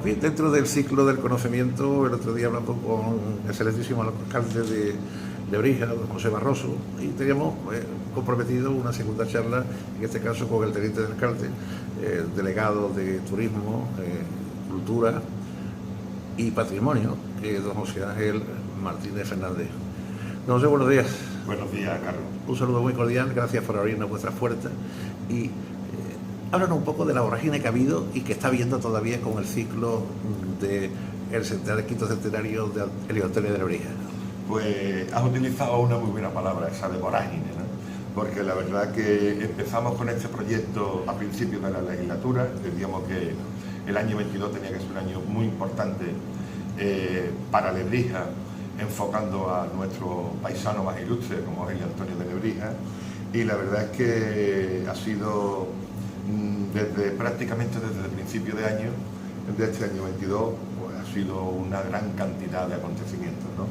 En fin, dentro del ciclo del conocimiento, el otro día hablando con el excelentísimo alcalde de Lebrija, don José Barroso, y teníamos comprometido una segunda charla, en este caso con el teniente del alcalde, delegado de Turismo, Cultura y Patrimonio, que es don José Ángel Martínez Fernández. Don José, buenos días. Buenos días, Carlos. Un saludo muy cordial, gracias por abrirnos vuestras puertas. Y háblanos un poco de la vorágine que ha habido y que está habiendo todavía con el ciclo del quinto centenario de Elio Antonio de Lebrija. Pues has utilizado una muy buena palabra, esa de vorágine, ¿no? Porque la verdad que empezamos con este proyecto a principios de la legislatura, decíamos que el año 22 tenía que ser un año muy importante para Lebrija, enfocando a nuestro paisano más ilustre como es Elio Antonio de Lebrija, y la verdad es que ha sido prácticamente desde el principio de año, de este año 22, pues ha sido una gran cantidad de acontecimientos, ¿no?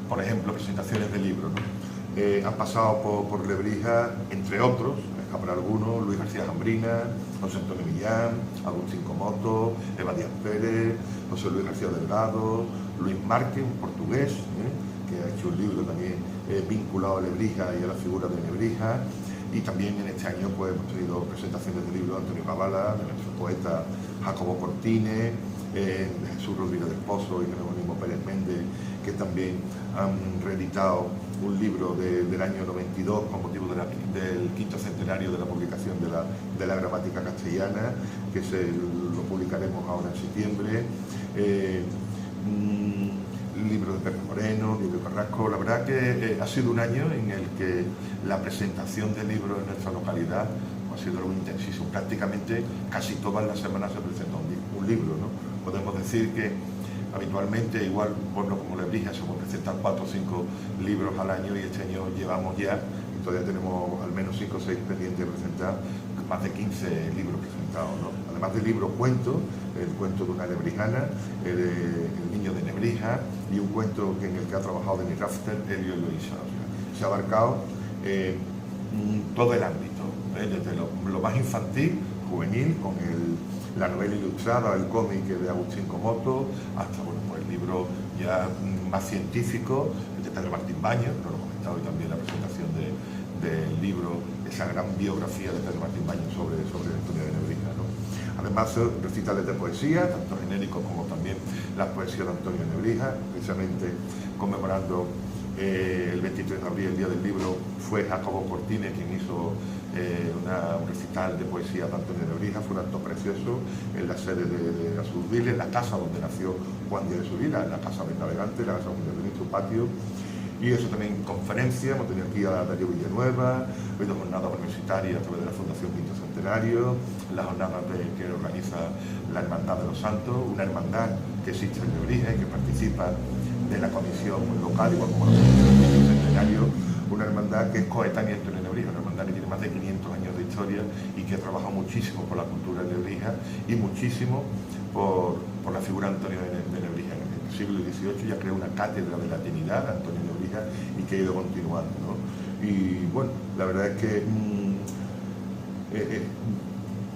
Por ejemplo, presentaciones de libros, ¿no? Han pasado por Lebrija, entre otros, habrá algunos, Luis García Jambrina, José Antonio Millán, Agustín Comoto, Eva Díaz Pérez, José Luis García Delgado, Luis Márquez, un portugués, que ha hecho un libro también vinculado a Lebrija y a la figura de Lebrija. Y también en este año pues, hemos tenido presentaciones de libros de Antonio Cavala, de nuestro poeta Jacobo Cortines, Jesús Rodríguez del Pozo y Jerónimo Pérez Méndez, que también han reeditado un libro del año 92 con motivo del quinto centenario de la publicación de la gramática castellana, que lo publicaremos ahora en septiembre. Libro de Pepe Moreno, libro de Carrasco. La verdad que ha sido un año en el que la presentación de libros en nuestra localidad ha sido algo intensísimo. Prácticamente casi todas las semanas se presenta un libro, ¿no? Podemos decir que habitualmente, igual pueblos como Lebrija, se pueden presentar 4 o 5 libros al año, y este año llevamos ya, y todavía tenemos al menos 5 o 6 pendientes de presentar, más de 15 libros presentados, ¿no? Además del libro cuento, el cuento de una lebrijana, el niño de Nebrija, y un cuento en el que ha trabajado Denis Rafter, Elio Eloísa. O sea, se ha abarcado todo el ámbito, desde lo más infantil, juvenil, con la novela ilustrada, el cómic de Agustín Comoto, hasta pues el libro ya más científico, el de Pedro Martín Baños, que lo he comentado, y también la presentación del libro, esa gran biografía de Pedro Martín Baños sobre la historia de Lebrija, ¿no? Además, recitales de poesía, tanto genéricos como también las poesías de Antonio Nebrija, precisamente conmemorando el 23 de abril, el Día del Libro, fue Jacobo Cortines quien hizo un recital de poesía de Antonio Nebrija. Fue un acto precioso en la sede de la Surdil, en la casa donde nació Juan Díaz de Surila, en la casa del navegante, la casa donde tenía su patio. Y eso también conferencias, hemos tenido aquí a Darío Villanueva, ha habido jornadas universitarias a través de la Fundación Quinto Centenario, las jornadas que organiza la Hermandad de los Santos, una hermandad que existe en Lebrija y que participa de la comisión local, igual como la Fundación Quinto Centenario, una hermandad que es coetánea en Lebrija, una hermandad que tiene más de 500 años de historia y que ha trabajado muchísimo por la cultura en Lebrija y muchísimo por la figura de Antonio de Lebrija. En el siglo XVIII ya creó una cátedra de latinidad, Antonio Lebrija, y que ha ido continuando, ¿no? Y bueno, la verdad es que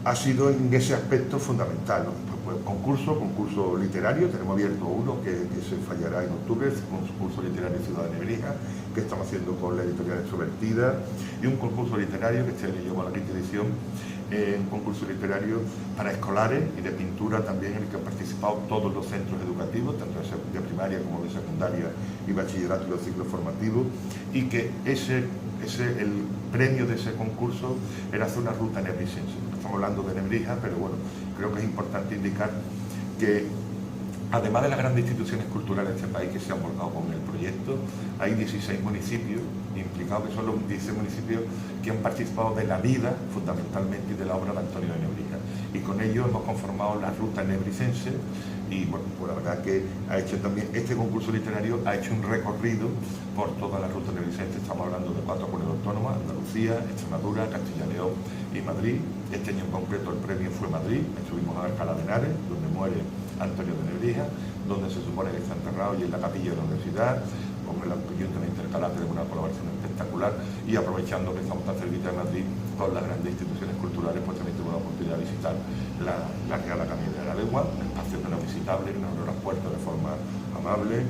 ha sido en ese aspecto fundamental, ¿no? Pues, concurso literario, tenemos abierto uno que se fallará en octubre, el concurso literario Ciudad de Nebrija, que estamos haciendo con la editorial Extrovertida, y un concurso literario que este año lleva a la quinta edición, un concurso literario para escolares y de pintura también, en el que han participado todos los centros educativos, tanto de primaria como de secundaria y bachillerato y los ciclos formativos, y que el premio de ese concurso era hacer una ruta nebrisense. Estamos hablando de Nebrija, pero bueno, creo que es importante indicar que además de las grandes instituciones culturales de este país que se han volcado con el proyecto, hay 16 municipios implicados, que son los 16 municipios que han participado de la vida, fundamentalmente, y de la obra de Antonio de Nebrija. Y con ello hemos conformado la ruta nebricense, y bueno, pues la verdad que ha hecho también, este concurso literario ha hecho un recorrido por toda la ruta nebricense. Estamos hablando de 4 comunidades autónomas: Andalucía, Extremadura, Castilla y León y Madrid. Este año en concreto el premio fue Madrid, estuvimos a Alcalá de Henares, donde muere Antonio de Nebrija, donde se supone que está enterrado, y en la capilla de la universidad. Con el Ayuntamiento de Alcalá tenemos una colaboración espectacular espectacular, y aprovechando que estamos tan cerquita de Madrid con las grandes instituciones culturales, pues también tuve la oportunidad de visitar la Real Academia de la Lengua, un espacio que no es visitable, que nos abrió las puertas de forma amable,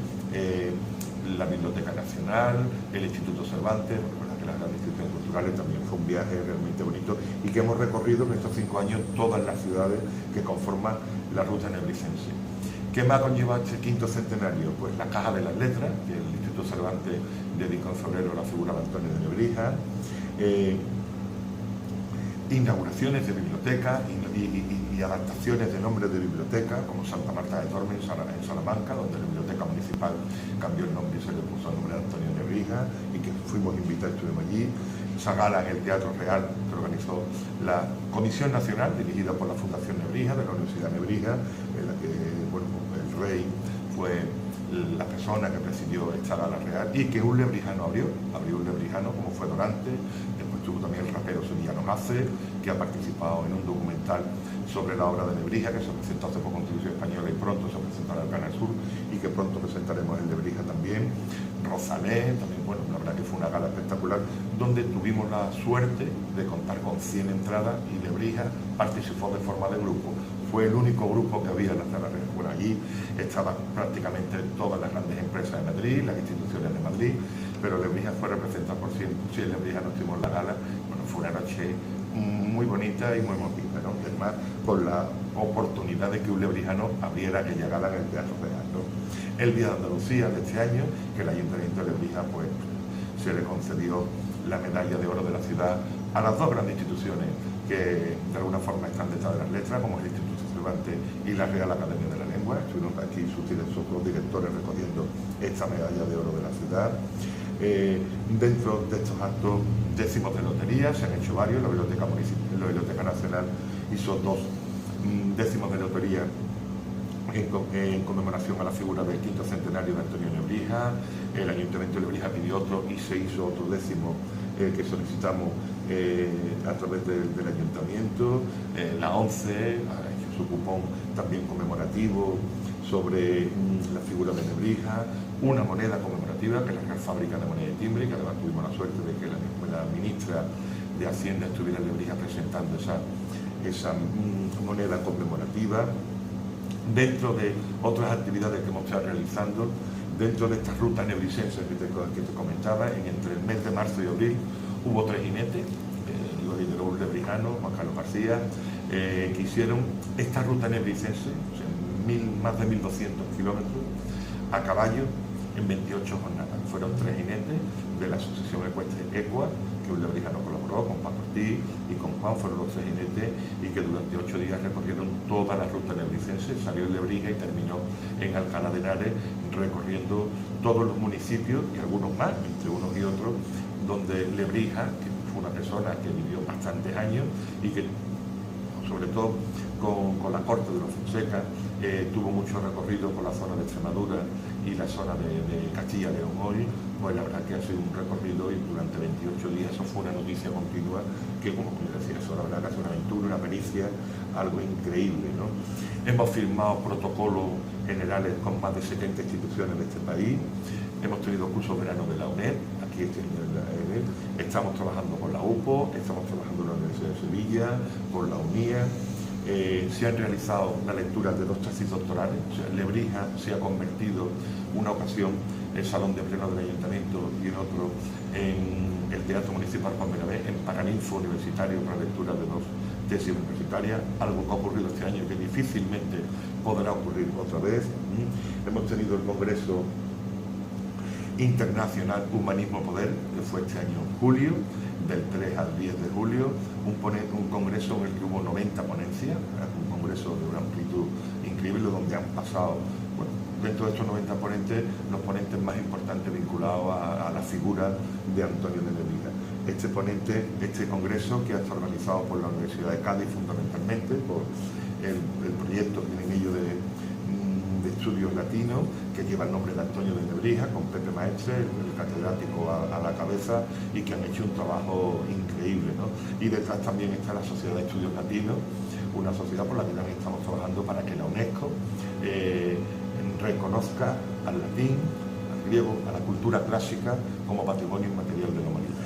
la Biblioteca Nacional, el Instituto Cervantes, que las grandes instituciones culturales. También fue un viaje realmente bonito y que hemos recorrido en estos 5 años todas las ciudades que conforman la ruta nebricense. ¿Qué más conlleva este quinto centenario? Pues la Caja de las Letras, que el Instituto Cervantes dedicó en febrero a la figura de Antonio de Nebrija, inauguraciones de bibliotecas y adaptaciones de nombres de bibliotecas, como Santa Marta de Tormes en Salamanca, donde la biblioteca municipal cambió el nombre y se le puso el nombre de Antonio Nebrija, y que fuimos invitados, estuvimos allí. Esa gala en el Teatro Real que organizó la Comisión Nacional, dirigida por la Fundación Nebrija, de la Universidad Nebrija, en la que el rey fue la persona que presidió esta gala real, y que un lebrijano abrió un lebrijano como fue Dorante. Después tuvo también el rapero Sevillano Hace, que ha participado en un documental sobre la obra de Nebrija, que se presentó hace poco en Televisión Española y pronto se presentará en Canal Sur, y que pronto presentaremos en Nebrija también. Rosalén, también, bueno, la verdad que fue una gala espectacular, donde tuvimos la suerte de contar con 100 entradas, y Nebrija participó de forma de grupo. Fue el único grupo que había en la Sala Real. Bueno, allí estaban prácticamente todas las grandes empresas de Madrid, las instituciones de Madrid, pero Nebrija fue representada por 100 lebrijanos. Tuvimos la gala. Bueno, fue una noche muy bonita y muy emotiva, ¿no? Además, con la oportunidad de que un lebrijano abriera aquella gala en el Teatro Real, ¿no? El Día de Andalucía de este año, que el Ayuntamiento de Lebrija, pues, se le concedió la medalla de oro de la ciudad a las dos grandes instituciones que de alguna forma están detrás de las letras, como el Instituto Cervantes y la Real Academia de la Lengua. Estuvieron aquí sus dos directores recogiendo esta medalla de oro de la ciudad. Dentro de estos actos décimos de lotería, se han hecho varios. La Biblioteca Nacional hizo 2 décimos de lotería en conmemoración a la figura del quinto centenario de Antonio Nebrija. El Ayuntamiento de Lebrija pidió otro y se hizo otro décimo que solicitamos a través del Ayuntamiento. La ONCE ha hecho su cupón también conmemorativo sobre la figura de Nebrija, una moneda conmemorativa que es la Real Fábrica de Moneda y Timbre, que además tuvimos la suerte de que la ministra de Hacienda estuviera en Lebrija presentando esa moneda conmemorativa. Dentro de otras actividades que hemos estado realizando, dentro de estas rutas nebricenses que te comentaba, entre el mes de marzo y abril hubo 3 jinetes, lo lideró un lebrijano, Juan Carlos García, que hicieron esta ruta nebricense, o sea, más de 1.200 kilómetros, a caballo en 28 jornadas. Fueron 3 jinetes de la Asociación Ecuestre Equa, que un lebrijano colaboró con Paco Ortiz y con Juan, fueron los 3 jinetes, y que durante 8 días recorrieron toda la ruta nebricense. Salió en Lebrija y terminó en Alcalá de Henares, recorriendo todos los municipios y algunos más, entre unos y otros, donde Lebrija, que fue una persona que vivió bastantes años y que, sobre todo con la corte de los Fonseca, tuvo mucho recorrido por la zona de Extremadura y la zona de Castilla y León hoy. Pues la verdad que ha sido un recorrido, y durante 28 días eso fue una noticia continua que, como yo decía, eso la verdad que ha sido una aventura, una pericia, algo increíble, ¿no? Hemos firmado protocolos generales con más de 70 instituciones de este país. Hemos tenido cursos verano de la UNED, aquí este año en la UNED. Estamos trabajando con la UPO, estamos trabajando en la Universidad de Sevilla, con la UNIA. Se han realizado la lectura de 2 tesis doctorales. O sea, Lebrija se ha convertido una ocasión en el Salón de Pleno del Ayuntamiento y en otro en el Teatro Municipal Juan Benavés, en Paraninfo Universitario, para lectura de 2 tesis universitarias, algo que ha ocurrido este año y que difícilmente podrá ocurrir otra vez. Hemos tenido el Congreso Internacional Humanismo Poder, que fue este año en julio, del 3 al 10 de julio, un congreso en el que hubo 90 ponencias, un congreso de una amplitud increíble, donde han pasado, bueno, dentro de estos 90 ponentes, los ponentes más importantes vinculados a la figura de Antonio de Nebrija. Este congreso, que ha estado organizado por la Universidad de Cádiz fundamentalmente, por el proyecto que tienen ellos de estudios latinos, que lleva el nombre de Antonio de Nebrija, con Pepe Maestre, el catedrático a la cabeza, y que han hecho un trabajo increíble, ¿no? Y detrás también está la Sociedad de Estudios Latinos, una sociedad por la que también estamos trabajando para que la UNESCO reconozca al latín, al griego, a la cultura clásica como patrimonio inmaterial de la humanidad.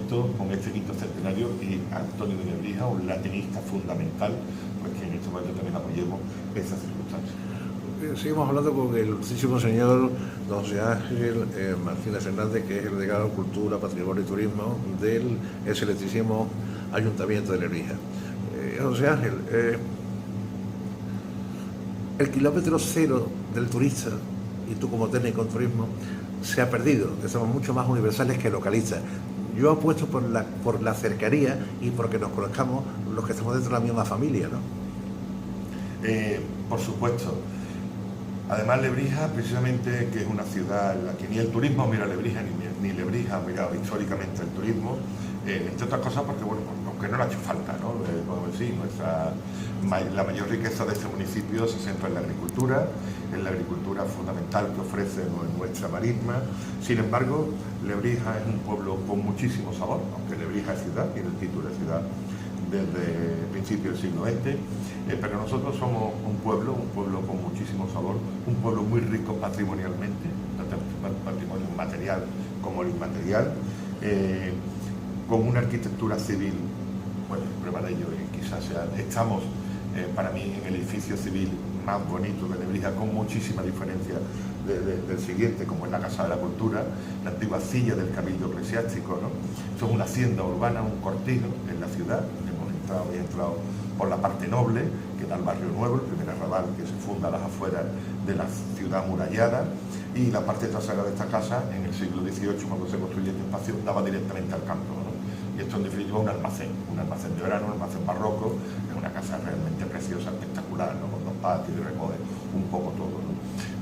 momento, con este quinto centenario, y Antonio de Nebrija, un latinista fundamental, pues que en este momento también apoyemos esas circunstancias. Seguimos hablando con el ilustrísimo señor don José Ángel Martínez Fernández, que es el delegado de Cultura, Patrimonio y Turismo del excelentísimo Ayuntamiento de Lebrija. José Ángel, el kilómetro cero del turista, y tú como técnico en turismo, se ha perdido, que somos mucho más universales que localistas. Yo apuesto por la cercanía y porque nos conozcamos los que estamos dentro de la misma familia, ¿no? Por supuesto. Además, Lebrija, precisamente, que es una ciudad en la que ni el turismo mira a Lebrija, ni Lebrija ha mirado históricamente el turismo, entre otras cosas porque, bueno, aunque no le ha hecho falta, ¿no? Podemos decir, la mayor riqueza de este municipio se centra en la agricultura fundamental que ofrece nuestra marisma. Sin embargo, Lebrija es un pueblo con muchísimo sabor, aunque Lebrija es ciudad, tiene el título de ciudad desde el principio del siglo XX, pero nosotros somos un pueblo con muchísimo sabor, un pueblo muy rico patrimonialmente, tanto el patrimonio material como el inmaterial, con una arquitectura civil, bueno, prueba de ello, quizás estamos para mí en el edificio civil más bonito de Lebrija, con muchísima diferencia del siguiente, como es la Casa de la Cultura, la antigua silla del Cabildo Eclesiástico, ¿no? Eso es una hacienda urbana, un cortijo en la ciudad. He entrado por la parte noble, que da al barrio nuevo, el primer arrabal que se funda a las afueras de la ciudad amurallada, y la parte trasera de esta casa, en el siglo XVIII, cuando se construye este espacio, daba directamente al campo, ¿no? Y esto en definitiva un almacén de verano, un almacén barroco, es una casa realmente preciosa, espectacular, ¿no? Con dos patios y recoge un poco todo, ¿no?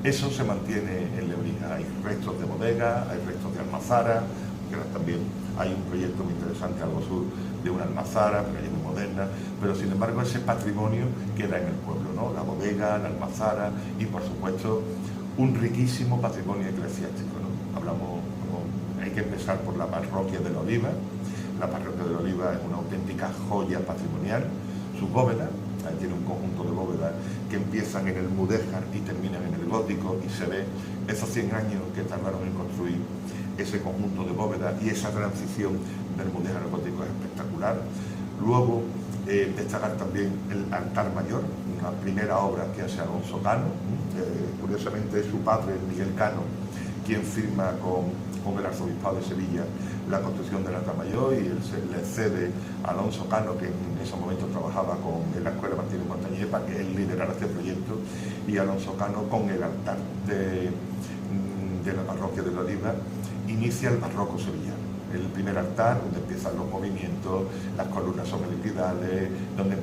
Eso se mantiene en Lebrija. Hay restos de bodega, hay restos de almazara, que también hay un proyecto muy interesante algo sur de una almazara, pero muy moderna, pero sin embargo ese patrimonio queda en el pueblo, ¿no? La bodega, la almazara y por supuesto un riquísimo patrimonio eclesiástico, ¿no? Hay que empezar por la parroquia de la Oliva. La parroquia de la Oliva es una auténtica joya patrimonial. Sus bóvedas, tiene un conjunto de bóvedas que empiezan en el mudéjar y terminan en el gótico, y se ve esos 100 años que tardaron en construir ese conjunto de bóvedas, y esa transición del mudéjar al gótico es espectacular. Luego, destacar también el altar mayor, una primera obra que hace Alonso Cano. Curiosamente es su padre, Miguel Cano, quien firma con el arzobispado de Sevilla la construcción del altar mayor, y él le cede a Alonso Cano, que en ese momento trabajaba en la Escuela Martínez Montañés, para que él liderara este proyecto, y Alonso Cano, con el altar de la parroquia de la Oliva, inicia el barroco sevillano. El primer altar, donde empiezan los movimientos, las columnas son helicoidales, donde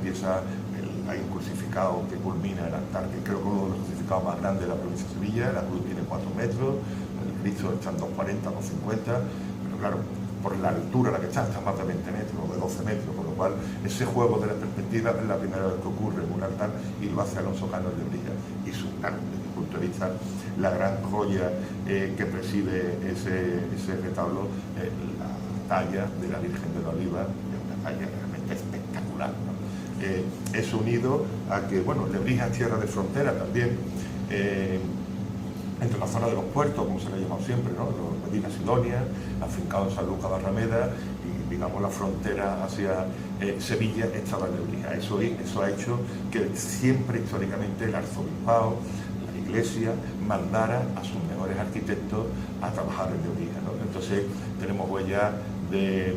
hay un crucificado que culmina el altar, que creo que es uno de los crucificados más grandes de la provincia de Sevilla. La cruz tiene 4 metros, el Cristo está en 2,40, 2,50, pero claro, por la altura a la que está más de 20 metros o de 12 metros, con lo cual ese juego de la perspectiva es la primera vez que ocurre en un altar, y lo hace Alonso Cano de Lebrija. Y desde mi punto de vista, la gran joya que preside ese retablo, la talla de la Virgen de la Oliva, es una talla realmente espectacular, ¿no? Eso unido a que, bueno, Lebrija es tierra de frontera también, entre la zona de los puertos, como se le ha llamado siempre, ¿no? Medina Sidonia, afincado en San Lucas Barrameda, y digamos la frontera hacia Sevilla estaba en Lebrija. Eso ha hecho que siempre históricamente el arzobispado, la iglesia, mandara a sus mejores arquitectos a trabajar en Lebrija, ¿no? Entonces tenemos huellas de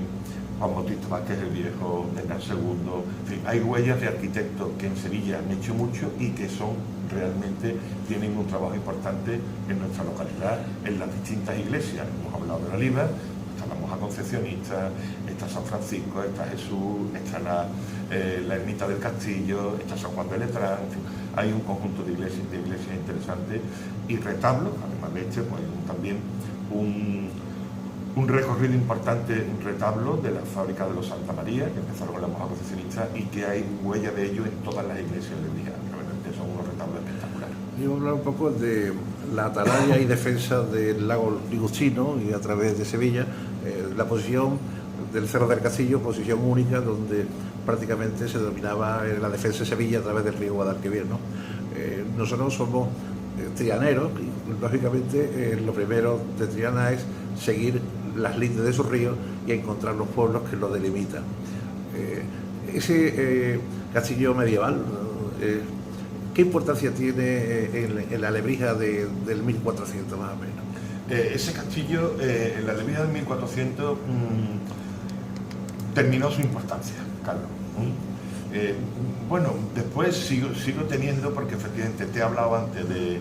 Juan Bautista Vázquez el Viejo, de Hernán II, en fin, hay huellas de arquitectos que en Sevilla han hecho mucho y que realmente tienen un trabajo importante en nuestra localidad, en las distintas iglesias. Hemos hablado de la Oliva, está la Monja Concepcionista, está San Francisco, está Jesús, está la Ermita del Castillo, está San Juan de Letrán, en fin, hay un conjunto de iglesias interesantes y retablos. Además de este, pues hay también un recorrido importante, un retablo de la fábrica de los Santa María, que empezaron con la Monja Concepcionista, y que hay huella de ello en todas las iglesias de Lebrija. Realmente son unos retablos espectaculares. Yo voy a hablar un poco de la atalaya y defensa del lago Ligustino y a través de Sevilla, la posición del Cerro del Castillo, posición única, donde prácticamente se dominaba la defensa de Sevilla a través del río Guadalquivir, ¿no? Nosotros somos trianeros y lógicamente lo primero de Triana es seguir las lindes de sus ríos y a encontrar los pueblos que lo delimitan. Ese castillo medieval, ¿qué importancia tiene en la Lebrija del 1400 más o menos? Ese castillo, en la Lebrija del 1400, terminó su importancia, Carlos. Bueno, después sigo teniendo, porque efectivamente te he hablado antes de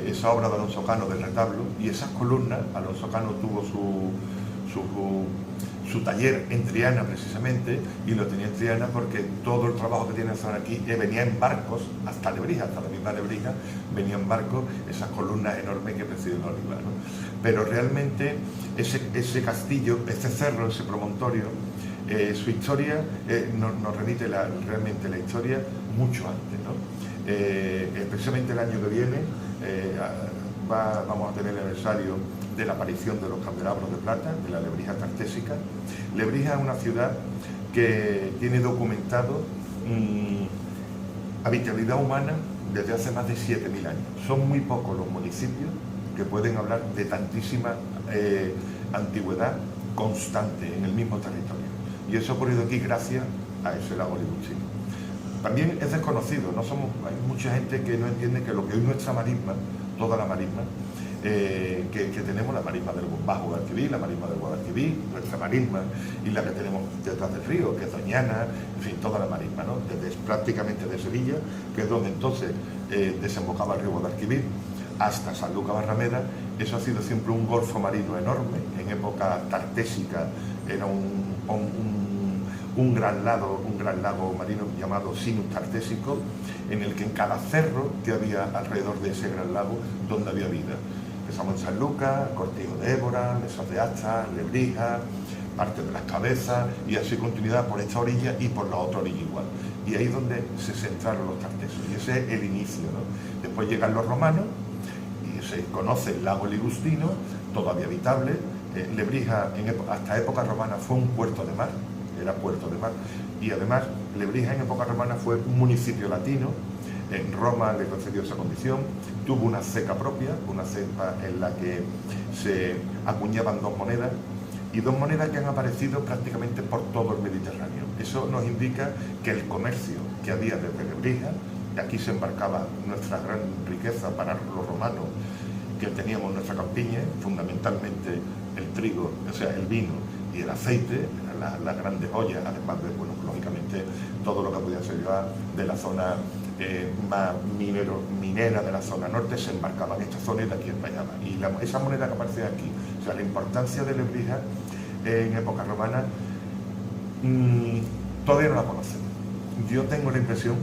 esa obra de Alonso Cano del retablo, y esas columnas. Alonso Cano tuvo su taller en Triana precisamente, y lo tenía en Triana porque todo el trabajo que tiene en zona aquí venía en barcos hasta Lebrija, hasta la misma Lebrija, venía en barcos esas columnas enormes que presiden Oliva, ¿no? Pero realmente ese castillo, ese cerro, ese promontorio, su historia nos remite realmente la historia mucho antes, ¿no? Precisamente el año que viene vamos a tener el aniversario de la aparición de los candelabros de plata, de la Lebrija tartésica. Lebrija es una ciudad que tiene documentado habitabilidad humana desde hace más de 7.000 años. Son muy pocos los municipios que pueden hablar de tantísima antigüedad constante en el mismo territorio. Y eso ha ocurrido aquí gracias a ese lago ligustino. También es desconocido, hay mucha gente que no entiende que lo que hoy nuestra marisma, toda la marisma, que tenemos, la marisma del Bajo Guadalquivir, la marisma del Guadalquivir, nuestra marisma, y la que tenemos detrás del río, que es Doñana, en fin, toda la marisma, ¿no? Prácticamente de Sevilla, que es donde entonces desembocaba el río Guadalquivir, hasta San Lucas Barrameda. Eso ha sido siempre un golfo marino enorme. En época tartésica era un gran lago marino llamado Sinus Tartésico, en el que en cada cerro que había alrededor de ese gran lago donde había vida. Empezamos en San Lucas, Cortijo de Évora, Mesas de Asta, Lebrija, parte de las Cabezas, y así continuidad por esta orilla y por la otra orilla igual. Y ahí es donde se centraron los tartesos, y ese es el inicio, ¿no? Después llegan los romanos y se conoce el lago Ligustino, todavía habitable. Lebrija hasta época romana fue un puerto de mar, era puerto de mar, y además Lebrija en época romana fue un municipio latino. En Roma le concedió esa condición, tuvo una ceca propia, una cepa en la que se acuñaban dos monedas, y dos monedas que han aparecido prácticamente por todo el Mediterráneo. Eso nos indica que el comercio que había desde Lebrija, y aquí se embarcaba nuestra gran riqueza para los romanos, que teníamos nuestra campiña, fundamentalmente el trigo, o sea, el vino y el aceite, las grandes joyas, además de, bueno, lógicamente, todo lo que podía ser llevar de la zona más minera de la zona norte, se embarcaba en esta zona y de aquí españaba. Y esa moneda que aparece aquí, o sea, la importancia de Lebrija en época romana, todavía no la conocemos. Yo tengo la impresión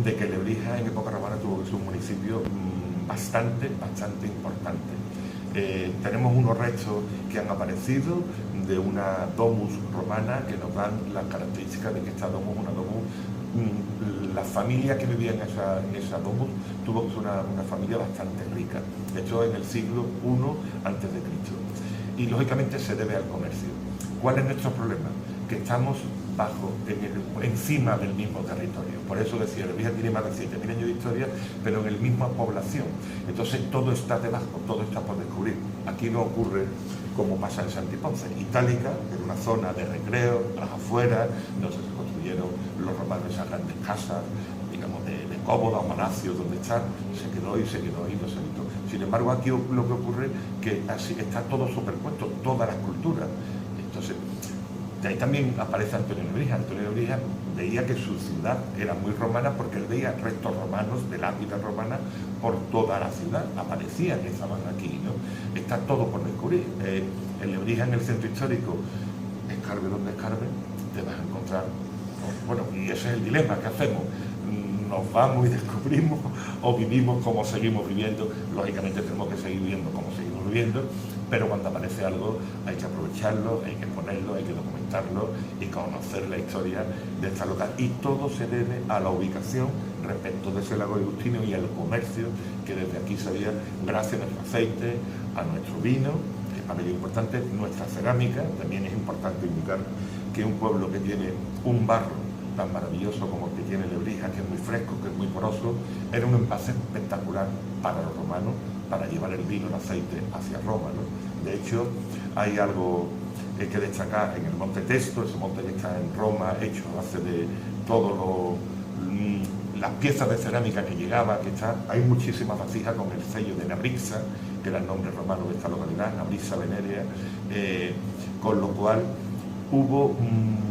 de que Lebrija en época romana tuvo que ser un municipio bastante importante. Tenemos unos restos que han aparecido de una domus romana que nos dan las características de que esta domus, una domus, la familia que vivía en esa domus tuvo que ser una familia bastante rica, hecho en el siglo I a.C. Y lógicamente se debe al comercio. ¿Cuál es nuestro problema? Que estamos encima del mismo territorio. Por eso decía, Lebrija tiene más de 7.000 años de historia, pero en la misma población. Entonces todo está debajo, todo está por descubrir. Aquí no ocurre como pasa en Santiponce. Itálica era una zona de recreo, a las afueras, donde se construyeron los romanos esas grandes casas, digamos, de Cóboda o Manacio, donde están, se quedó y no se habitó. Sin embargo, aquí lo que ocurre es que así está todo superpuesto, todas las culturas. Entonces, de ahí también aparece Antonio Lebrija. Antonio Lebrija veía que su ciudad era muy romana porque él veía restos romanos de la vida romana por toda la ciudad, aparecían que estaban aquí, ¿no? Está todo por descubrir. En Lebrija, en el centro histórico, escarbe donde escarbe, te vas a encontrar, ¿no? Bueno, y ese es el dilema que hacemos. Nos vamos y descubrimos, o vivimos como seguimos viviendo. Lógicamente tenemos que seguir viviendo como seguimos viviendo, pero cuando aparece algo hay que aprovecharlo, hay que ponerlo, hay que documentarlo y conocer la historia de esta local. Y todo se debe a la ubicación respecto de ese lago Ligustino y al comercio que desde aquí se había, gracias a nuestro aceite, a nuestro vino, que es para ello importante, nuestra cerámica. También es importante indicar que un pueblo que tiene un barro tan maravilloso como el que tiene Lebrija, que es muy fresco, que es muy poroso, era un envase espectacular para los romanos, para llevar el vino, el aceite hacia Roma, ¿no? De hecho, hay algo que destacar en el Monte Testo, ese monte que está en Roma, hecho a base de todas las piezas de cerámica que llegaba, hay muchísimas vasijas con el sello de Nabrixa, que era el nombre romano de esta localidad, Nabrixa Venerea, con lo cual hubo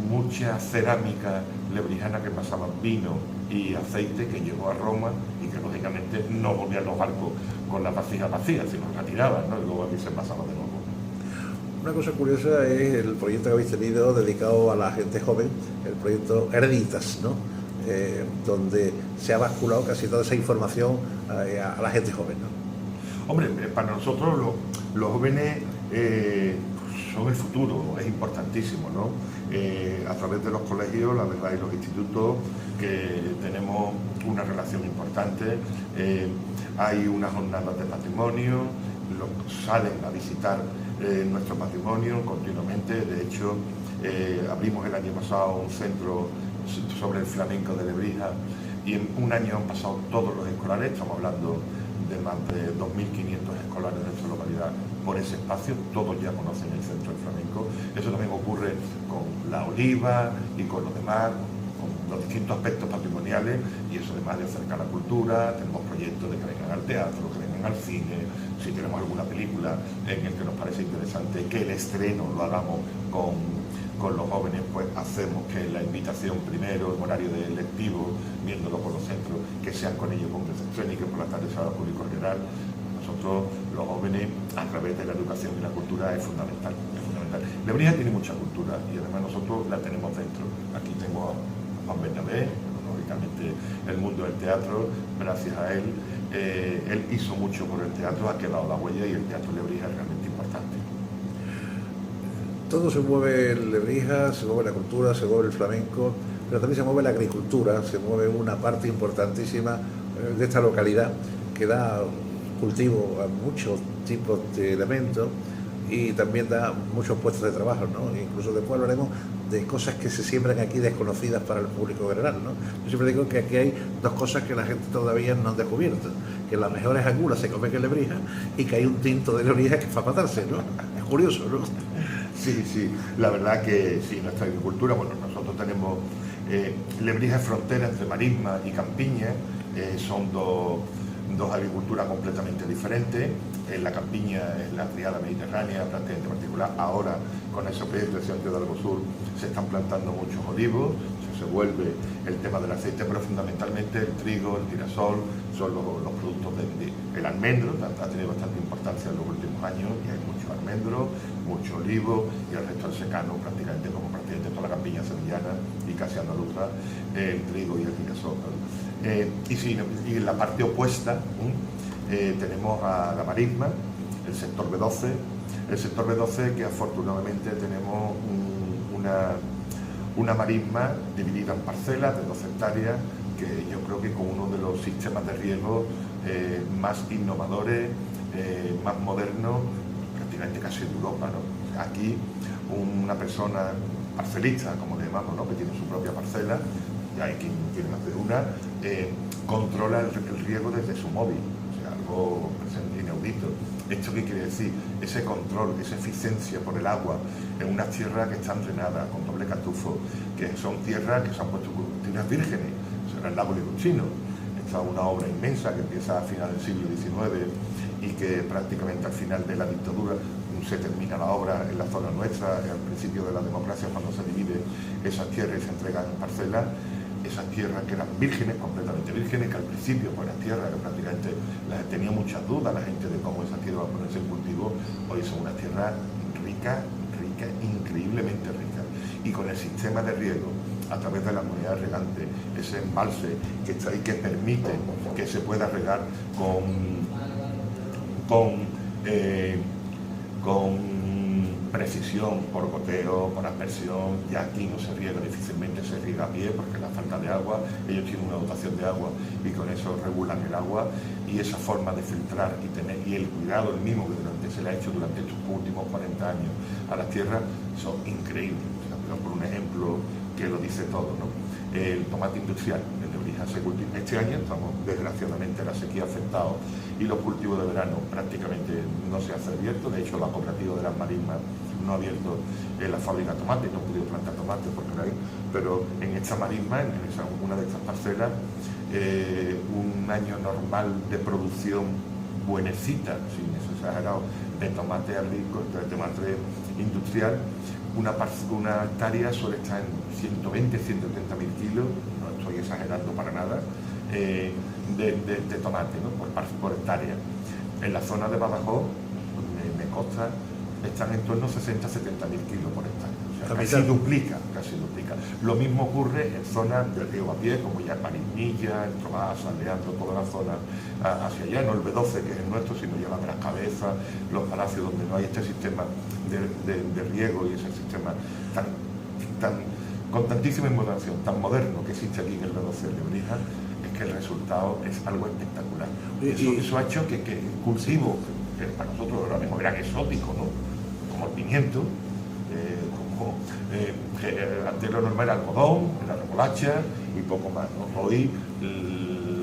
mucha cerámica lebrijana que pasaba vino y aceite que llegó a Roma y que lógicamente no volvían los barcos con las vasijas vacías, sino que la tiraban, ¿no? Y luego aquí se pasaba de nuevo. Una cosa curiosa es el proyecto que habéis tenido dedicado a la gente joven, el proyecto Hereditas, ¿no? Donde se ha basculado casi toda esa información a la gente joven, ¿no? Hombre, para nosotros los jóvenes son el futuro, es importantísimo, ¿no? A través de los colegios, la verdad, y los institutos, que tenemos una relación importante, hay unas jornadas de patrimonio, salen a visitar nuestro patrimonio continuamente. De hecho, abrimos el año pasado un centro sobre el flamenco de Lebrija y en un año han pasado todos los escolares, estamos hablando de más de 2.500 escolares de nuestra localidad por ese espacio, todos ya conocen el centro del flamenco. Eso también ocurre con la oliva y con los demás, con los distintos aspectos patrimoniales, y eso además de acercar la cultura. Tenemos proyectos de que vengan al teatro, que vengan al cine, si tenemos alguna película en el que nos parece interesante que el estreno lo hagamos con los jóvenes, pues hacemos que la invitación primero, en horario de lectivo, viéndolo por los centros, que sean con ellos con recepción y que por la tarde sea al público general. Nosotros, los jóvenes, a través de la educación y la cultura, es fundamental. Lebrija tiene mucha cultura y además nosotros la tenemos dentro. Aquí tengo a Juan Bernabé, lógicamente el mundo del teatro, gracias a él, él hizo mucho por el teatro, ha quedado la huella y el teatro Lebrija es realmente importante. Todo se mueve en Lebrija, se mueve la cultura, se mueve el flamenco, pero también se mueve la agricultura, se mueve una parte importantísima de esta localidad que da cultivo a muchos tipos de elementos y también da muchos puestos de trabajo, ¿no? Incluso después hablaremos de cosas que se siembran aquí desconocidas para el público general, ¿no? Yo siempre digo que aquí hay dos cosas que la gente todavía no ha descubierto, que las mejores angulas se comen en Lebrija y que hay un tinto de Lebrija que es para matarse, ¿no? Es curioso, ¿no? Sí, sí, la verdad que sí, nuestra agricultura, bueno, nosotros tenemos Lebrija es frontera entre Marisma y Campiña, son dos agriculturas completamente diferentes. En la campiña es la criada mediterránea, prácticamente particular. Ahora, con ese proyecto de Santiago del Sur, se están plantando muchos olivos, se vuelve el tema del aceite, pero fundamentalmente el trigo, el girasol, son los productos del almendro, ha tenido bastante importancia en los últimos años, y hay mucho almendro, mucho olivo, y el resto del secano, prácticamente como prácticamente toda la campiña sevillana y casi andaluza, el trigo y el girasol. Y en la parte opuesta tenemos a la Marisma, el sector B12, que afortunadamente tenemos una marisma dividida en parcelas de 12 hectáreas, que yo creo que con uno de los sistemas de riego más innovadores, más modernos, prácticamente casi en Europa, ¿no? Aquí una persona parcelista, como le llamamos, ¿no? Que tiene su propia parcela, y hay quien tiene más de una, controla el riego desde su móvil, o sea, algo inaudito. ¿Esto qué quiere decir? Ese control, esa eficiencia por el agua en unas tierras que están drenadas con doble catufo, que son tierras que se han puesto tierras vírgenes, o sea, el lago Liruchino. Esta es una obra inmensa que empieza a final del siglo XIX y que prácticamente al final de la dictadura se termina la obra en la zona nuestra, al principio de la democracia, cuando se divide esas tierras y se entregan en parcelas. Esas tierras que eran vírgenes, completamente vírgenes, que al principio pues eran tierras que prácticamente tenía muchas dudas la gente de cómo esas tierras van a ponerse en cultivo, hoy son unas tierras ricas, increíblemente ricas. Y con el sistema de riego, a través de las unidades regantes, ese embalse que está ahí, que permite que se pueda regar con precisión, por goteo, por aspersión. Ya aquí no se riega, difícilmente se riega a pie porque la falta de agua, ellos tienen una dotación de agua y con eso regulan el agua, y esa forma de filtrar y el cuidado el mismo que se le ha hecho durante estos últimos 40 años a las tierras son increíbles. O sea, por un ejemplo que lo dice todo, ¿no? El tomate industrial en Lebrija se cultiva este año, estamos desgraciadamente la sequía ha afectado y los cultivos de verano prácticamente no se han abierto. De hecho, la cooperativa de las marismas no ha abierto la fábrica de tomate, no ha podido plantar tomate porque no hay, pero en esta marisma, en una de estas parcelas, un año normal de producción buenecita, sin eso exagerado, de tomate agrícola, de tomate industrial, una hectárea suele estar en 120, 130 mil kilos, no estoy exagerando para nada, de tomate, ¿no? por hectárea. En la zona de Badajoz, me consta, están en torno a 60, 70 mil kilos por hectárea. O sea, casi duplica. Lo mismo ocurre en zonas del río Bapié, como ya Marismilla, el Trobás, San Leandro, toda la zona hacia allá, no el B12 que es el nuestro, sino ya las Cabezas, los Palacios, donde no hay este sistema de riego y ese sistema con tantísima innovación, tan moderno que existe aquí en el B12 de Lebrija, es que el resultado es algo espectacular. Eso ha hecho que el cultivo, que para nosotros ahora mismo era exótico, ¿no? Como el pimiento, antes lo normal era algodón, era remolacha y poco más, ¿no? Hoy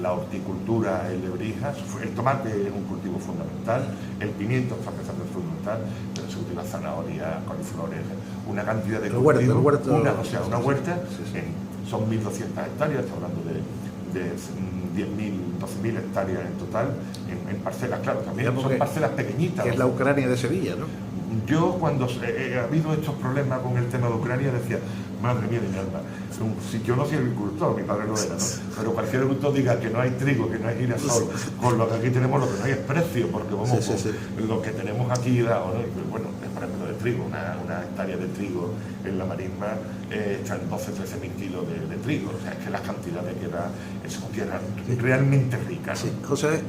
la horticultura en Lebrija, el tomate es un cultivo fundamental, el pimiento está empezando a ser fundamental, pero se utiliza zanahoria, coliflores, una cantidad de cultivos, una huerta, sí. Son 1.200 hectáreas, está hablando de 10.000, 12.000 hectáreas en total, en parcelas, claro, también son parcelas pequeñitas. Que es la Ucrania de Sevilla, ¿no? Yo cuando ha habido estos problemas con el tema de Ucrania decía, madre mía de mi alma, si yo no soy agricultor, mi padre lo era, ¿no? Pero cualquier agricultor diga que no hay trigo, que no hay girasol, con lo que aquí tenemos, lo que no hay es precio, porque vamos lo que tenemos aquí dado, ¿no? Y bueno, por ejemplo de trigo, una hectárea de trigo en la marisma está en 12, 13 mil kilos de trigo, o sea, es que las cantidades que da es una tierra realmente rica, ¿no? Sí, José,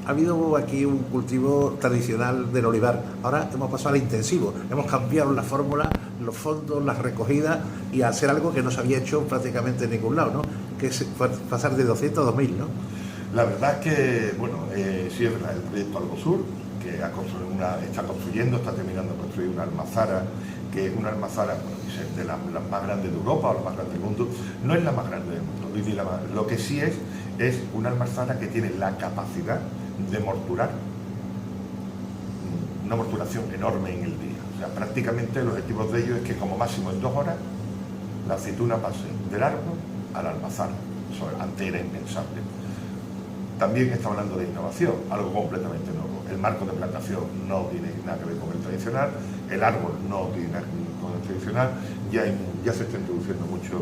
ha habido aquí un cultivo tradicional del olivar. Ahora hemos pasado al intensivo. Hemos cambiado la fórmula, los fondos, las recogidas y a hacer algo que no se había hecho prácticamente en ningún lado, ¿no? Que es pasar de 200 a 2000, ¿no? La verdad es que, bueno, sí es verdad, el proyecto Albosur, que está terminando de construir una almazara, que es una almazara, bueno, de las más grandes de Europa o la más grande del mundo. No es la más grande del mundo, lo que sí es una almazara que tiene la capacidad de morturar, una morturación enorme en el día. O sea, prácticamente los objetivos de ellos es que como máximo en 2 horas la aceituna pase del árbol a la almazara. Eso antes era impensable. También está hablando de innovación, algo completamente nuevo. El marco de plantación no tiene nada que ver con el tradicional, el árbol no tiene nada que ver con el tradicional, ya se está introduciendo mucho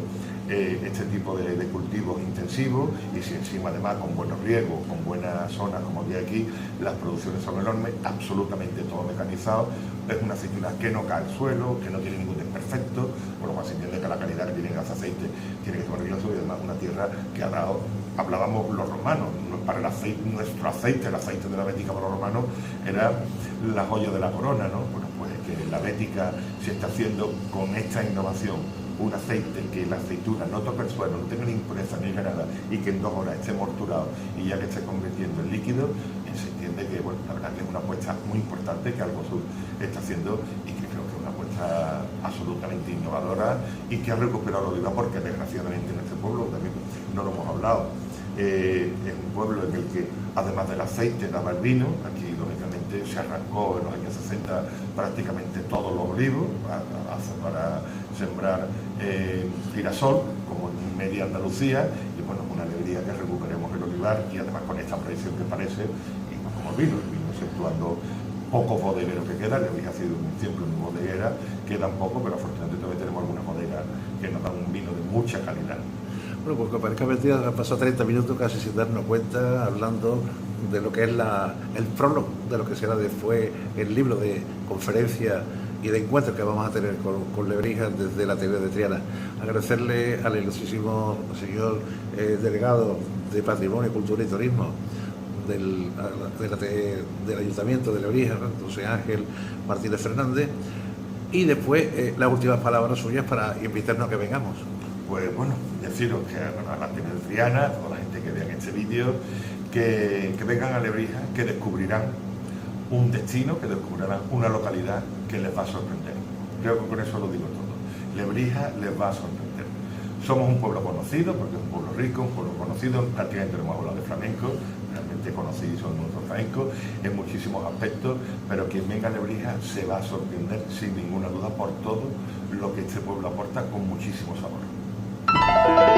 este tipo de cultivos intensivos, y si encima además con buenos riegos, con buenas zonas como había aquí, las producciones son enormes, absolutamente todo mecanizado. Es una aceituna que no cae al suelo, que no tiene ningún desperfecto, por lo cual se entiende que la calidad que tiene ese aceite tiene que ser maravilloso, y además una tierra que ha dado, hablábamos los romanos, para el aceite, nuestro aceite, el aceite de la Bética para los romanos era la joya de la corona, ¿no? Bueno, pues que la Bética se está haciendo con esta innovación, un aceite que la aceituna no toque el suelo, no tenga ni impureza ni nada, y que en 2 horas esté morturado y ya que esté convirtiendo en líquido, se entiende que, bueno, la verdad que es una apuesta muy importante que Albosur está haciendo, y que creo que es una apuesta absolutamente innovadora y que ha recuperado la vida, porque desgraciadamente en este pueblo también no lo hemos hablado. Es un pueblo en el que además del aceite daba el vino. Aquí lógicamente se arrancó en los años 60 prácticamente todos los olivos para sembrar girasol, como en media Andalucía, y bueno, una alegría que recuperemos el olivar, y además con esta proyección que parece, y como el vino exceptuando pocos bodegueros que quedan. Lebrija ha sido siempre una bodeguera, quedan pocos, pero afortunadamente todavía tenemos algunas bodegas que nos dan un vino de mucha calidad. Bueno, porque parezca mentira, han pasado 30 minutos casi sin darnos cuenta, hablando de lo que es el prólogo de lo que será después el libro de conferencias y de encuentros que vamos a tener con Lebrija desde la TV de Triana. Agradecerle al ilustrísimo señor delegado de Patrimonio, Cultura y Turismo del Ayuntamiento de Lebrija, José Ángel Martínez Fernández, y después las últimas palabras suyas para invitarnos a que vengamos. Pues bueno, deciros que a la TV de Triana, a toda la gente que vean este vídeo, que vengan a Lebrija, que descubrirán un destino, que descubrirán una localidad que les va a sorprender. Creo que con eso lo digo todo. Lebrija les va a sorprender. Somos un pueblo conocido, porque es un pueblo rico, un pueblo conocido, prácticamente no hemos hablado de flamenco, realmente conocidos son nuestros flamencos en muchísimos aspectos, pero quien venga a Lebrija se va a sorprender sin ninguna duda por todo lo que este pueblo aporta con muchísimo sabor.